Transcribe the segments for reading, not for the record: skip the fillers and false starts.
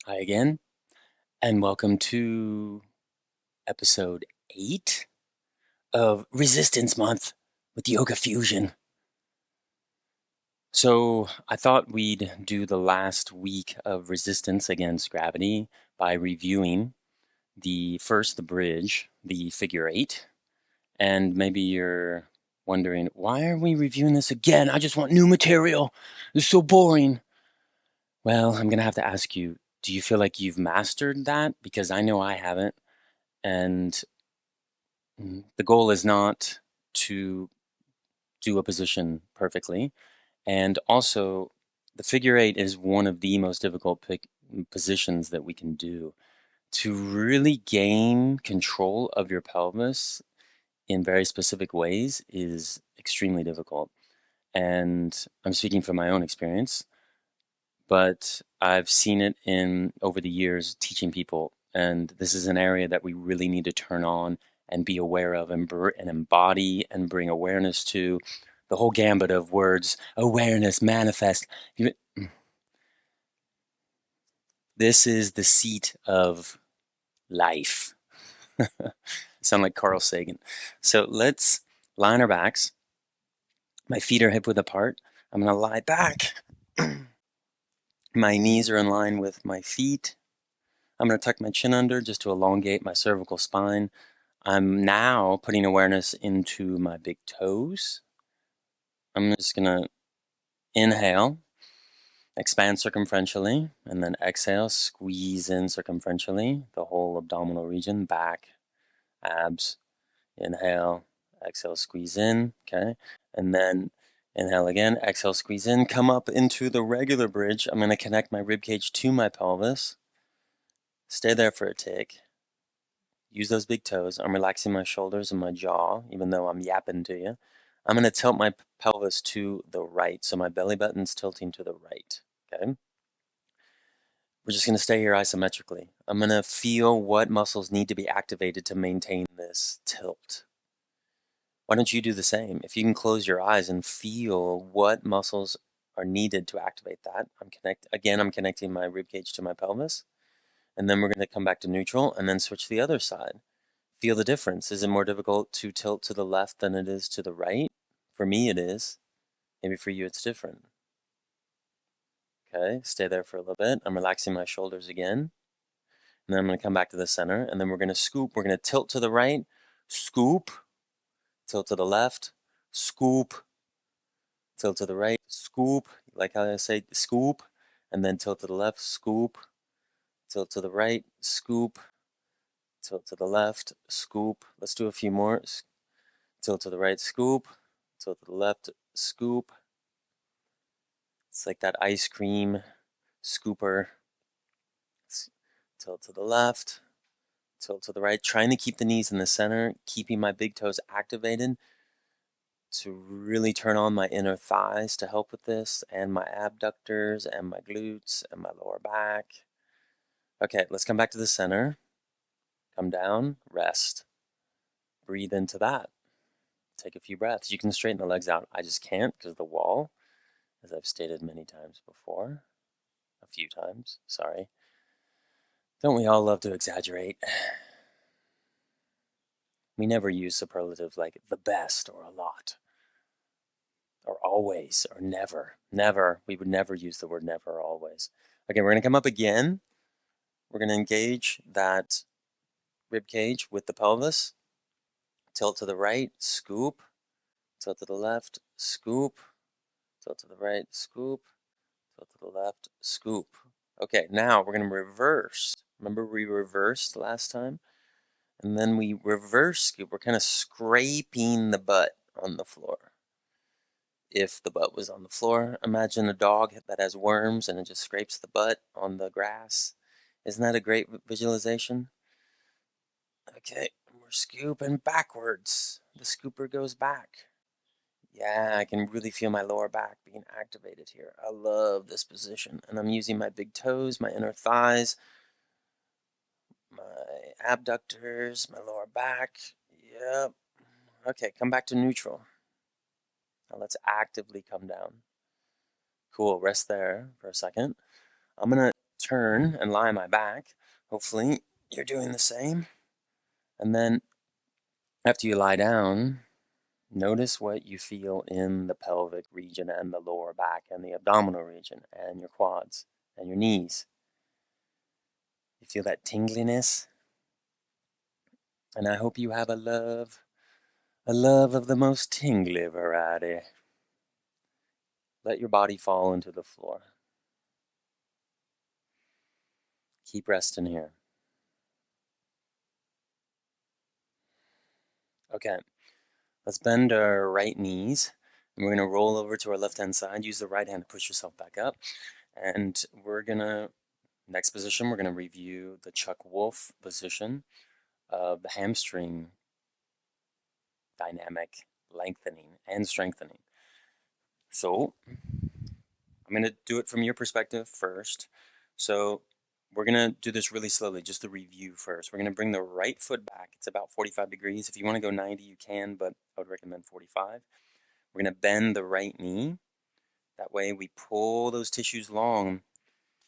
Hi again, and welcome to episode 8 of Resistance Month with Yoga Fusion. So, I thought we'd do the last week of resistance against gravity by reviewing the bridge, the figure 8. And maybe you're wondering, why are we reviewing this again? I just want new material. It's so boring. Well, I'm going to have to ask you, do you feel like you've mastered that? Because I know I haven't. And the goal is not to do a position perfectly. And also, the figure 8 is one of the most difficult positions that we can do. To really gain control of your pelvis in very specific ways is extremely difficult. And I'm speaking from my own experience, but I've seen it in over the years teaching people. And this is an area that we really need to turn on and be aware of and embody and bring awareness to the whole gambit of words awareness, manifest. This is the seat of life. Sound like Carl Sagan. So let's lie on our backs. My feet are hip width apart. I'm going to lie back. My knees are in line with my feet. I'm going to tuck my chin under just to elongate my cervical spine. I'm now putting awareness into my big toes. I'm just going to inhale, expand circumferentially, and then exhale, squeeze in circumferentially, the whole abdominal region, back, abs. Inhale, exhale, squeeze in, okay? And then inhale again, exhale, squeeze in, come up into the regular bridge. I'm going to connect my rib cage to my pelvis. Stay there for a tick. Use those big toes. I'm relaxing my shoulders and my jaw, even though I'm yapping to you. I'm going to tilt my pelvis to the right, so my belly button's tilting to the right, okay? We're just going to stay here isometrically. I'm going to feel what muscles need to be activated to maintain this tilt. Why don't you do the same? If you can close your eyes and feel what muscles are needed to activate that. I'm connecting my rib cage to my pelvis. And then we're going to come back to neutral and then switch to the other side. Feel the difference. Is it more difficult to tilt to the left than it is to the right? For me, it is. Maybe for you, it's different. Okay, stay there for a little bit. I'm relaxing my shoulders again. And then I'm going to come back to the center. And then we're going to scoop. We're going to tilt to the right, scoop, tilt to the left, scoop, tilt to the right, scoop. Like how I say, scoop. And then tilt to the left, scoop, tilt to the right, scoop, tilt to the left, scoop. Let's do a few more. Tilt to the right, scoop. Tilt to the left, scoop. It's like that ice cream scooper. Tilt to the left, tilt to the right. Trying to keep the knees in the center, keeping my big toes activated to really turn on my inner thighs to help with this, and my abductors, and my glutes, and my lower back. Okay, let's come back to the center. Come down, rest. Breathe into that. Take a few breaths. You can straighten the legs out. I just can't because the wall, as I've stated many times before, a few times, sorry. Don't we all love to exaggerate? We never use superlatives like the best or a lot or always or never. Never. We would never use the word never or always. Okay, we're going to come up again. We're going to engage that rib cage with the pelvis. Tilt to the right, scoop. Tilt to the left, scoop. Tilt to the right, scoop. Tilt to the left, scoop. Okay, now we're going to reverse. Remember we reversed last time? And then we reverse scoop. We're kind of scraping the butt on the floor. If the butt was on the floor, imagine a dog that has worms and it just scrapes the butt on the grass. Isn't that a great visualization? Okay, we're scooping backwards. The scooper goes back. Yeah, I can really feel my lower back being activated here. I love this position. And I'm using my big toes, my inner thighs, my abductors, my lower back. Yep. Okay, come back to neutral. Now let's actively come down. Cool, rest there for a second. I'm going to turn and lie on my back. Hopefully you're doing the same. And then after you lie down, notice what you feel in the pelvic region and the lower back and the abdominal region and your quads and your knees. You feel that tingliness? And I hope you have a love of the most tingly variety. Let your body fall into the floor. Keep resting here. Okay, let's bend our right knees. And we're going to roll over to our left-hand side. Use the right hand to push yourself back up. And we're going to, next position, we're going to review the Chuck Wolf position of the hamstring dynamic lengthening and strengthening. So I'm going to do it from your perspective first. So we're going to do this really slowly, just the review first. We're going to bring the right foot back. It's about 45 degrees. If you want to go 90, you can, but I would recommend 45. We're going to bend the right knee. That way we pull those tissues long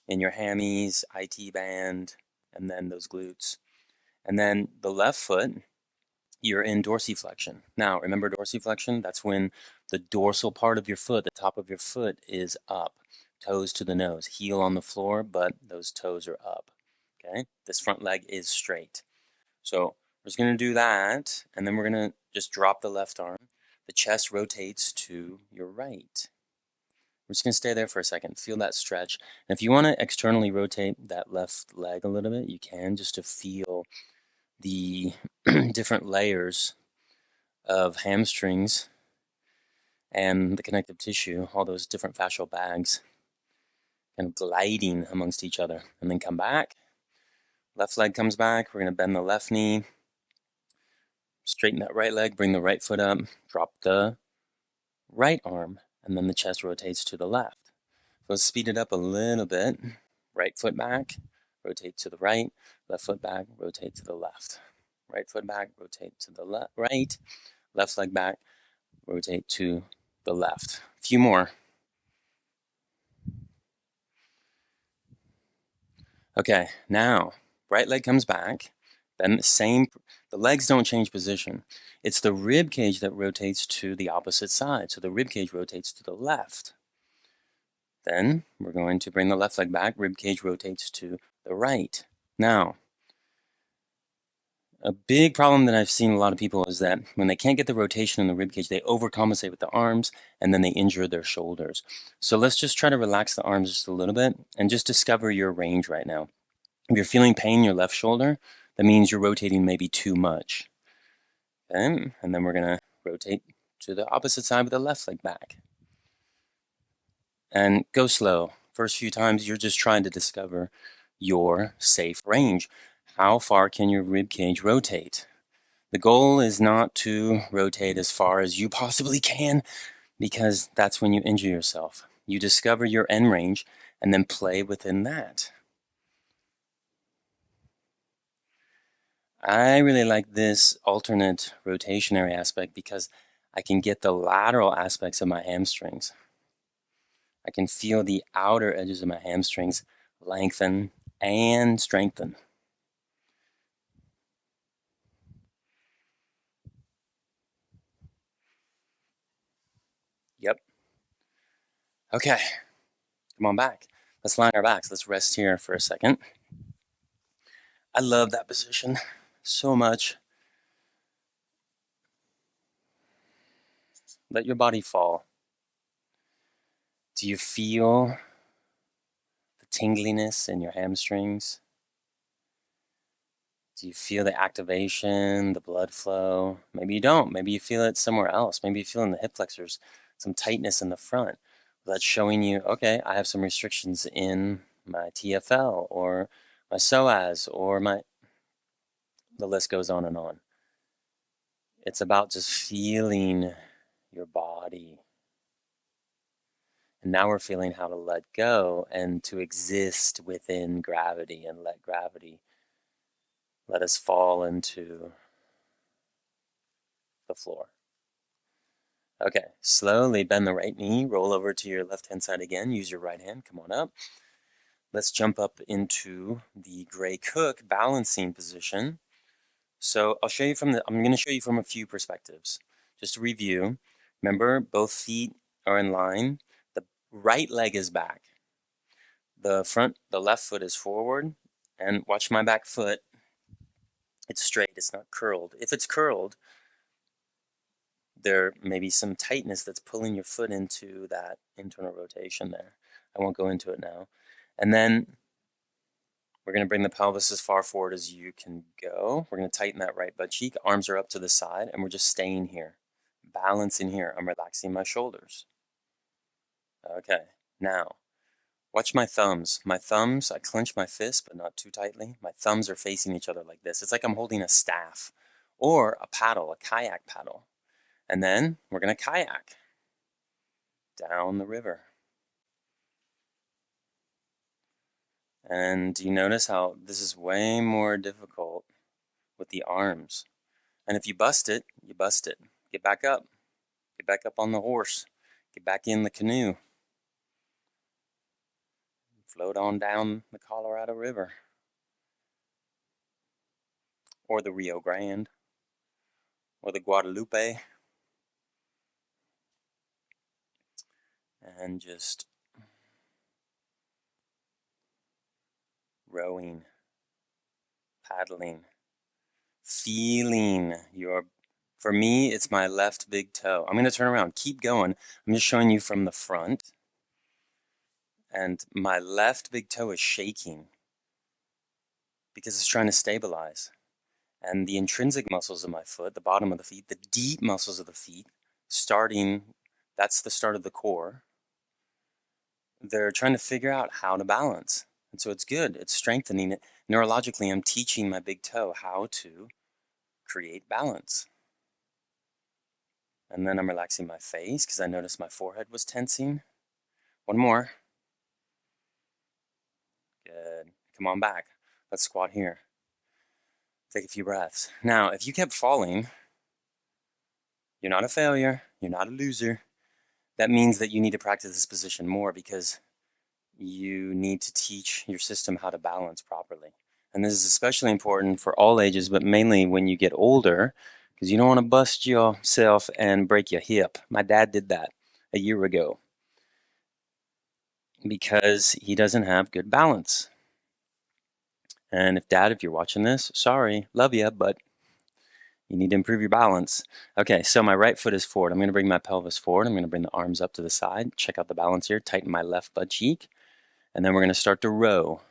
in your hammies, IT band, and then those glutes. And then the left foot, you're in dorsiflexion. Now, remember dorsiflexion? That's when the dorsal part of your foot, the top of your foot, is up. Toes to the nose. Heel on the floor, but those toes are up. Okay? This front leg is straight. So we're just going to do that, and then we're going to just drop the left arm. The chest rotates to your right. We're just going to stay there for a second. Feel that stretch. And if you want to externally rotate that left leg a little bit, you can, just to feel the different layers of hamstrings and the connective tissue, all those different fascial bags, kind of gliding amongst each other. And then come back. Left leg comes back. We're going to bend the left knee, straighten that right leg, bring the right foot up, drop the right arm, and then the chest rotates to the left. So let's speed it up a little bit. Right foot back, rotate to the right, left foot back, rotate to the left. Right foot back, rotate to the right, left leg back, rotate to the left. A few more. Okay, now right leg comes back, then the legs don't change position. It's the rib cage that rotates to the opposite side. So the rib cage rotates to the left. Then we're going to bring the left leg back, rib cage rotates to the right. Now, a big problem that I've seen a lot of people is that when they can't get the rotation in the rib cage, they overcompensate with the arms and then they injure their shoulders. So let's just try to relax the arms just a little bit and just discover your range right now. If you're feeling pain in your left shoulder, that means you're rotating maybe too much. Okay? And then we're going to rotate to the opposite side with the left leg back. And go slow. First few times, you're just trying to discover your safe range. How far can your rib cage rotate? The goal is not to rotate as far as you possibly can, because that's when you injure yourself. You discover your end range and then play within that. I really like this alternate rotationary aspect because I can get the lateral aspects of my hamstrings. I can feel the outer edges of my hamstrings lengthen and strengthen. Yep. Okay, come on back. Let's line our backs. Let's rest here for a second. I love that position so much. Let your body fall. Do you feel the tingliness in your hamstrings? Do you feel the activation, the blood flow? Maybe you don't. Maybe you feel it somewhere else. Maybe you feel in the hip flexors, some tightness in the front. That's showing you, okay, I have some restrictions in my TFL or my psoas or the list goes on and on. It's about just feeling your body. And now we're feeling how to let go and to exist within gravity and let gravity let us fall into the floor. Okay, slowly bend the right knee, roll over to your left-hand side again. Use your right hand, come on up. let's jump up into the gray cook balancing position. So I'll show you I'm going to show you from a few perspectives. Just to review, remember both feet are in line. The right leg is back. The left foot is forward. And watch my back foot. It's straight, it's not curled. If it's curled, there may be some tightness that's pulling your foot into that internal rotation there. I won't go into it now. And then we're going to bring the pelvis as far forward as you can go. We're going to tighten that right butt cheek. Arms are up to the side, and we're just staying here. Balancing here. I'm relaxing my shoulders. Okay, now, watch my thumbs. My thumbs, I clench my fist, but not too tightly. My thumbs are facing each other like this. It's like I'm holding a staff or a paddle, a kayak paddle. And then we're going to kayak down the river. And you notice how this is way more difficult with the arms. And if you bust it, you bust it. Get back up. Get back up on the horse. Get back in the canoe. Float on down the Colorado River. Or the Rio Grande. Or the Guadalupe. And just rowing, paddling, feeling for me, it's my left big toe. I'm going to turn around. Keep going. I'm just showing you from the front. And my left big toe is shaking because it's trying to stabilize. And the intrinsic muscles of my foot, the bottom of the feet, the deep muscles of the feet, that's the start of the core. They're trying to figure out how to balance. And so it's good. It's strengthening it. Neurologically, I'm teaching my big toe how to create balance. And then I'm relaxing my face because I noticed my forehead was tensing. One more. Good. Come on back. Let's squat here. Take a few breaths. Now, if you kept falling, you're not a failure. You're not a loser. That means that you need to practice this position more because you need to teach your system how to balance properly. And this is especially important for all ages, but mainly when you get older, because you don't want to bust yourself and break your hip. My dad did that a year ago because he doesn't have good balance. And if you're watching this, sorry, love you, but you need to improve your balance. Okay, so my right foot is forward. I'm going to bring my pelvis forward. I'm going to bring the arms up to the side. Check out the balance here. Tighten my left butt cheek. And then we're going to start to row.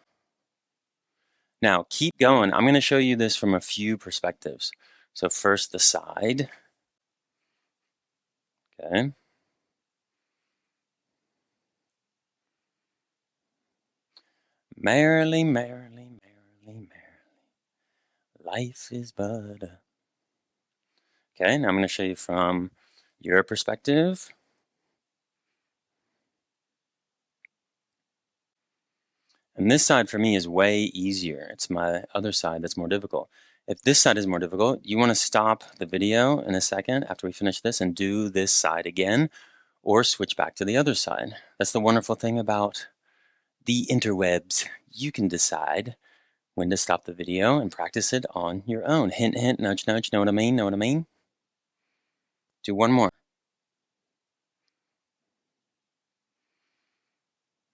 Now, keep going. I'm going to show you this from a few perspectives. So first, the side. Okay. Merrily, merrily, merrily, merrily. Life is but a... Okay, now I'm going to show you from your perspective. And this side for me is way easier. It's my other side that's more difficult. If this side is more difficult, you want to stop the video in a second after we finish this and do this side again, or switch back to the other side. That's the wonderful thing about the interwebs. You can decide when to stop the video and practice it on your own. Hint, hint, nudge, nudge. Know what I mean? Know what I mean? Do one more.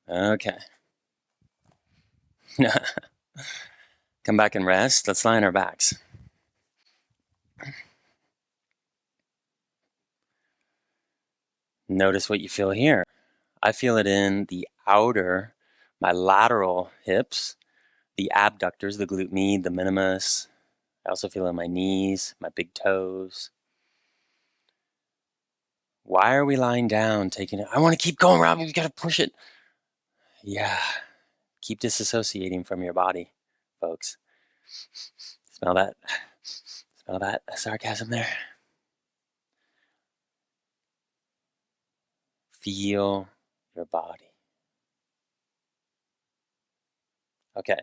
Okay. Come back and rest. Let's lie on our backs. Notice what you feel here. I feel it in the outer, my lateral hips, the abductors, the glute med, the minimus. I also feel it in my knees, my big toes. Why are we lying down, taking it? I want to keep going, Rob. We got to push it. Yeah. Keep disassociating from your body, folks. Smell that? Smell that sarcasm there? Feel your body. Okay.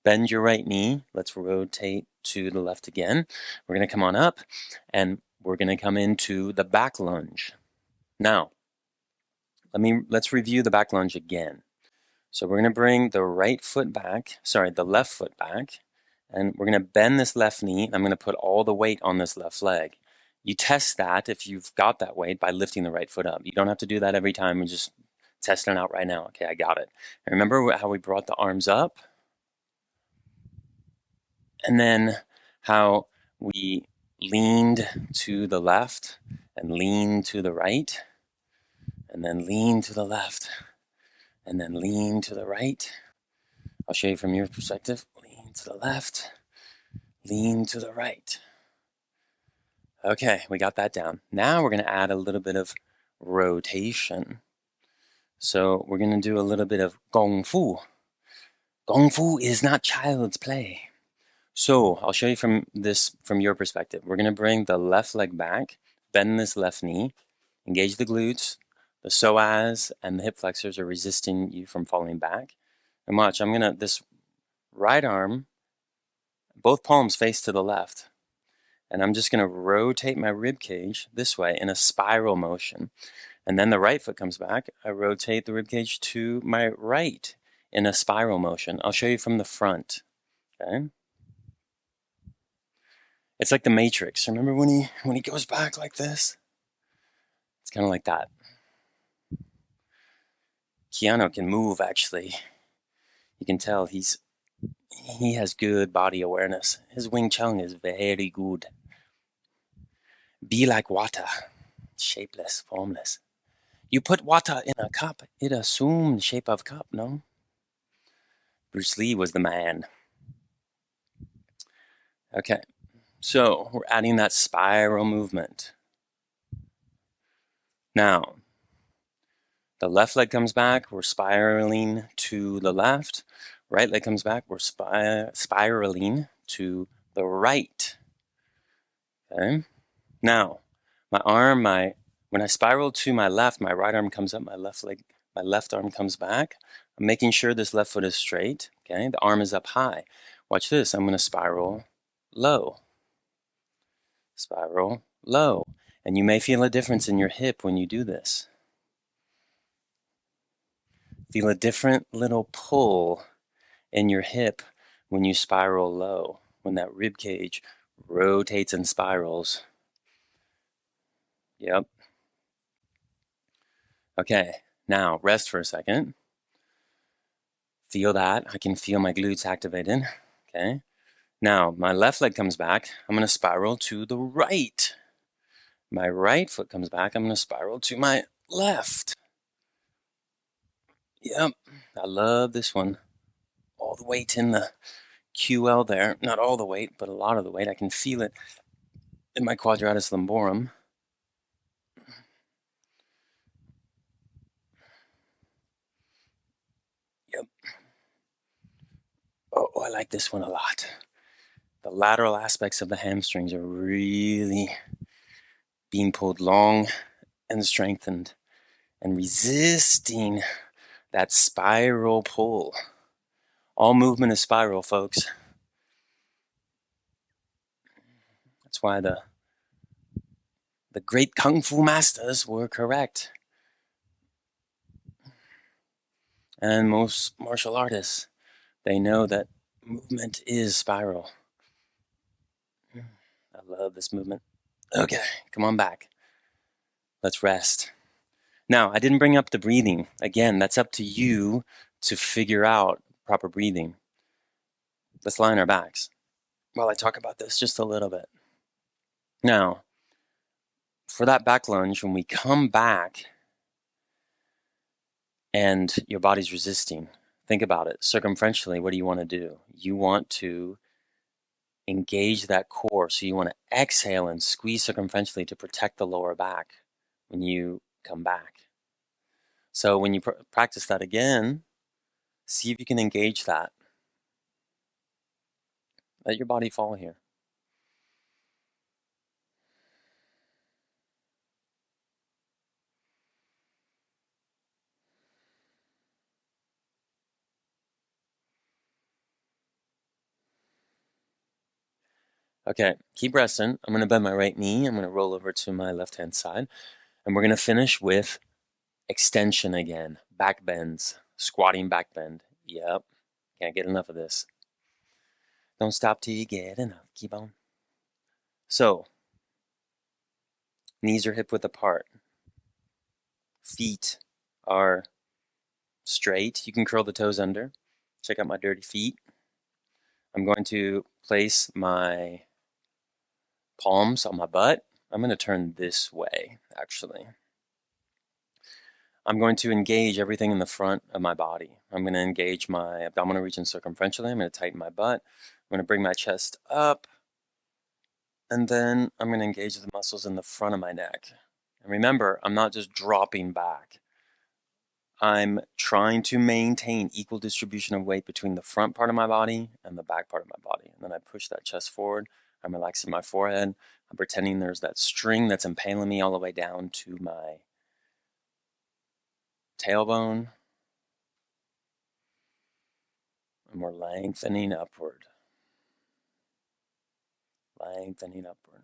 Bend your right knee. Let's rotate to the left again. We're going to come on up and we're going to come into the back lunge. Now, let's review the back lunge again. So we're going to bring the right foot back, sorry, the left foot back, and we're going to bend this left knee. I'm going to put all the weight on this left leg. You test that if you've got that weight by lifting the right foot up. You don't have to do that every time. We're just testing it out right now. Okay, I got it. And remember how we brought the arms up? And then how we leaned to the left and leaned to the right, and then lean to the left, and then lean to the right. I'll show you from your perspective. Lean to the left, lean to the right. Okay, we got that down. Now we're going to add a little bit of rotation. So we're going to do a little bit of Gong Fu. Gong Fu is not child's play. So I'll show you from your perspective. We're going to bring the left leg back, bend this left knee, engage the glutes, the psoas and the hip flexors are resisting you from falling back. And watch, this right arm, both palms face to the left. And I'm just going to rotate my rib cage this way in a spiral motion. And then the right foot comes back. I rotate the rib cage to my right in a spiral motion. I'll show you from the front. Okay? It's like the Matrix. Remember when he goes back like this? It's kind of like that. Keanu can move, actually. You can tell he has good body awareness. His Wing Chun is very good. Be like water, shapeless, formless. You put water in a cup, it assumes the shape of cup, no? Bruce Lee was the man. Okay, so we're adding that spiral movement. Now, the left leg comes back, we're spiraling to the left. Right leg comes back, we're spiraling to the right. Okay. Now, when I spiral to my left, my right arm comes up, my left arm comes back. I'm making sure this left foot is straight. Okay, the arm is up high. Watch this. I'm going to spiral low. Spiral low. And you may feel a difference in your hip when you do this. Feel a different little pull in your hip when you spiral low, when that rib cage rotates and spirals. Yep. Okay, now rest for a second. Feel that. I can feel my glutes activated. Okay. Now my left leg comes back. I'm going to spiral to the right. My right foot comes back. I'm going to spiral to my left. Yep. I love this one. All the weight in the QL there. Not all the weight, but a lot of the weight. I can feel it in my quadratus lumborum. Yep. Oh, I like this one a lot. The lateral aspects of the hamstrings are really being pulled long and strengthened and resisting that spiral pull. All movement is spiral, folks. That's why the great Kung Fu masters were correct. And most martial artists, they know that movement is spiral. I love this movement. Okay, come on back. Let's rest. Now, I didn't bring up the breathing. Again, that's up to you to figure out proper breathing. Let's lie on our backs while I talk about this just a little bit. Now, for that back lunge, when we come back and your body's resisting, think about it. Circumferentially, what do you want to do? You want to engage that core. So you want to exhale and squeeze circumferentially to protect the lower back when you come back. So when you practice that again, see if you can engage that. Let your body fall here. Okay, keep resting. I'm going to bend my right knee. I'm going to roll over to my left-hand side. And we're going to finish with extension again, back bends. Squatting back bend. Yep. Can't get enough of this. Don't stop till you get enough. Keep on. So, knees are hip width apart. Feet are straight. You can curl the toes under. Check out my dirty feet. I'm going to place my palms on my butt. I'm going to turn this way, actually. I'm going to engage everything in the front of my body. I'm going to engage my abdominal region circumferentially. I'm going to tighten my butt. I'm going to bring my chest up. And then I'm going to engage the muscles in the front of my neck. And remember, I'm not just dropping back. I'm trying to maintain equal distribution of weight between the front part of my body and the back part of my body. And then I push that chest forward. I'm relaxing my forehead. I'm pretending there's that string that's impaling me all the way down to my tailbone. And we're lengthening upward. Lengthening upward.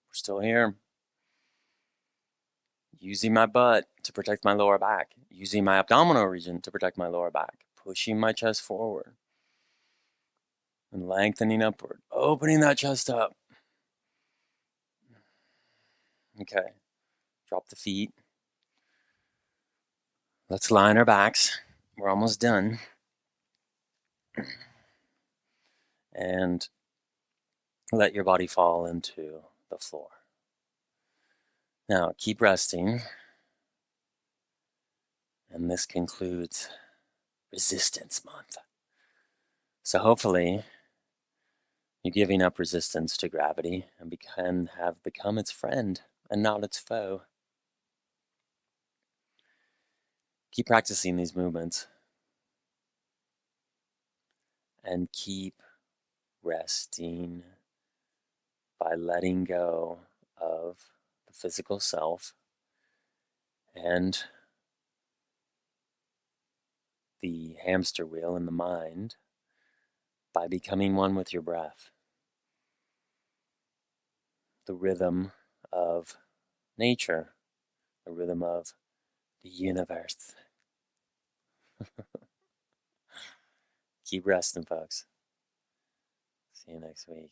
We're still here. Using my butt to protect my lower back. Using my abdominal region to protect my lower back. Pushing my chest forward. And lengthening upward. Opening that chest up. Okay. Drop the feet. Let's line our backs. We're almost done. And let your body fall into the floor. Now, keep resting. And this concludes Resistance Month. So hopefully, you're giving up resistance to gravity and have become its friend and not its foe. Keep practicing these movements and keep resting by letting go of the physical self and the hamster wheel in the mind by becoming one with your breath. The rhythm of nature, the rhythm of the universe. Keep resting, folks. See you next week.